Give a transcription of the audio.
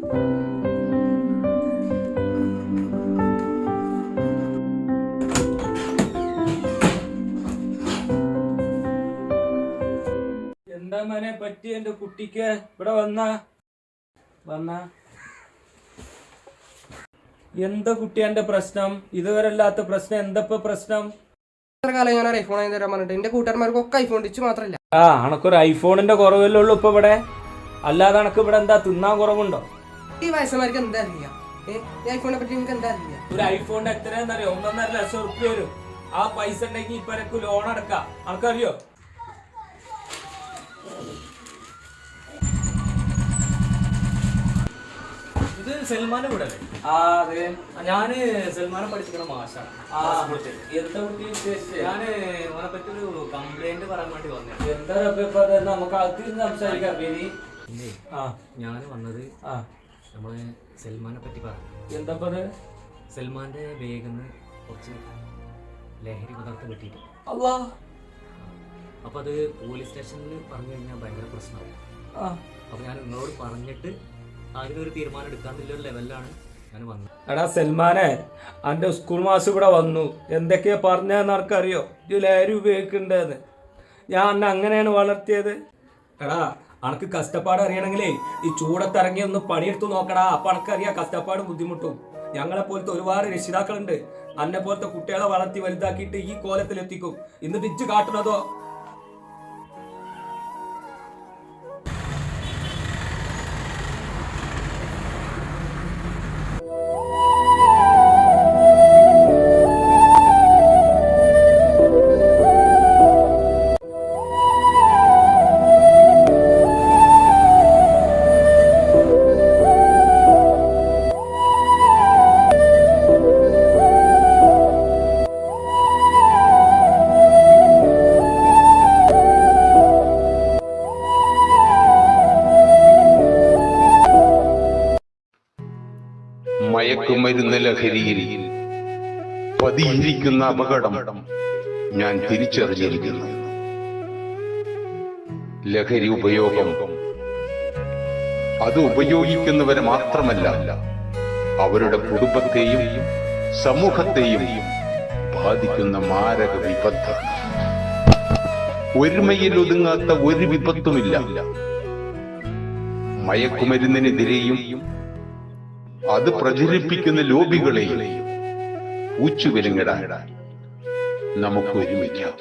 എന്താ മോനെ പറ്റി എന്റെ കുട്ടിക്ക്? ഇവിടെ വന്ന എന്താ കുട്ടി എന്റെ പ്രശ്നം? ഇതുവരെ അല്ലാത്ത പ്രശ്നം എന്താ പ്രശ്നം? ഞാൻ ഐഫോൺ തരാൻ പറഞ്ഞിട്ട് എന്റെ കൂട്ടുകാരന്മാർക്കൊക്കെ ഐഫോൺ ടിച്ച് മാത്രല്ല. അനക്കൊരു ഐഫോണിന്റെ കുറവല്ലേ ഉള്ളൂ ഇപ്പൊ ഇവിടെ. അല്ലാതെ അനക്ക് ഇവിടെ എന്താ തിന്നാൻ കുറവുണ്ടോ? ഈ വയസ്സന്മാർക്ക് എന്താ അറിയാം? ഐഫോണിനെ പറ്റി നിങ്ങൾക്ക് എന്താ അറിയാം? ഒരു ഐഫോണിന്റെ എത്രയാന്നറിയോ? 1.5 ലക്ഷം റുപ്യ വരും. ആ പൈസ ഉണ്ടെങ്കിൽ ഇപ്പൊ എനിക്ക് ലോൺ അടക്കാം. അനക്കറിയോ? ഇത് സൽമാന്റെ കൂടെ അല്ലേ? അതെ. ഞാന് സൽമാനെ പഠിച്ചിരിക്കണ മാഷാണ്. എന്താ കുട്ടി ഉദ്ദേശിച്ചത്? ഞാന് ഓനെ പറ്റി ഒരു കംപ്ലൈന്റ് പറയാൻ വേണ്ടി വന്നേ. എന്താ നമുക്ക് അതിൽ സംസാരിക്കാം. ഞാൻ വന്നത് നമ്മളെ സൽമാനെ പറ്റി പറഞ്ഞു. എന്താ സൽമാന്റെ ബാഗിന്ന് കുറച്ച് ലഹരി പദാർത്ഥം കിട്ടിയിട്ട് അപ്പൊ അത് പോലീസ് സ്റ്റേഷനിൽ പറഞ്ഞു കഴിഞ്ഞാൽ ഭയങ്കര പ്രശ്നമാണ്. അപ്പൊ ഞാൻ നിങ്ങളോട് പറഞ്ഞിട്ട് അതിനൊരു തീരുമാനം എടുക്കാന്നുള്ള ലെവലിലാണ് ഞാൻ വന്നത്. എടാ സൽമാനെ, അന്റെ സ്കൂൾ മാസം ഇവിടെ വന്നു. എന്തൊക്കെയാ പറഞ്ഞതെന്ന് ആർക്കറിയോ? ഇത് ലഹരി ഉപയോഗിക്കണ്ടെന്ന്. ഞാൻ അന്നെ അങ്ങനെയാണ് വളർത്തിയത്. എടാ അനക്ക് കഷ്ടപ്പാട് അറിയണമെങ്കിലേ ഈ ചൂടത്തിറങ്ങി ഒന്ന് പണിയെടുത്ത് നോക്കടാ. അപ്പൊ അനക്കറിയാം കഷ്ടപ്പാടും ബുദ്ധിമുട്ടും. ഞങ്ങളെ പോലത്തെ ഒരുപാട് രക്ഷിതാക്കളുണ്ട്. അന്നെ പോലത്തെ കുട്ടികളെ വളർത്തി വലുതാക്കിയിട്ട് ഈ കോലത്തിലെത്തിക്കും. എന്നിട്ട് ഇച്ച് കാട്ടുന്നതോ? മയക്കുമരുന്ന് ലഹരിയിൽ പതിയിരിക്കുന്ന അപകടം ഞാൻ തിരിച്ചറിഞ്ഞിരിക്കുന്നു. ലഹരി ഉപയോഗം അത് ഉപയോഗിക്കുന്നവരെ മാത്രമല്ല, അവരുടെ കുടുംബത്തെയും സമൂഹത്തെയും ബാധിക്കുന്ന മാരക വിപത്താണ്. ഒരുമയിൽ ഒതുങ്ങാത്ത ഒരു വിപത്തുമില്ല. മയക്കുമരുന്നിനെതിരെയും അത് പ്രചരിപ്പിക്കുന്ന ലോബികളെയും ഊച്ചുവിലങ്ങിടാൻ നമുക്ക് ഒരുമിക്കാം.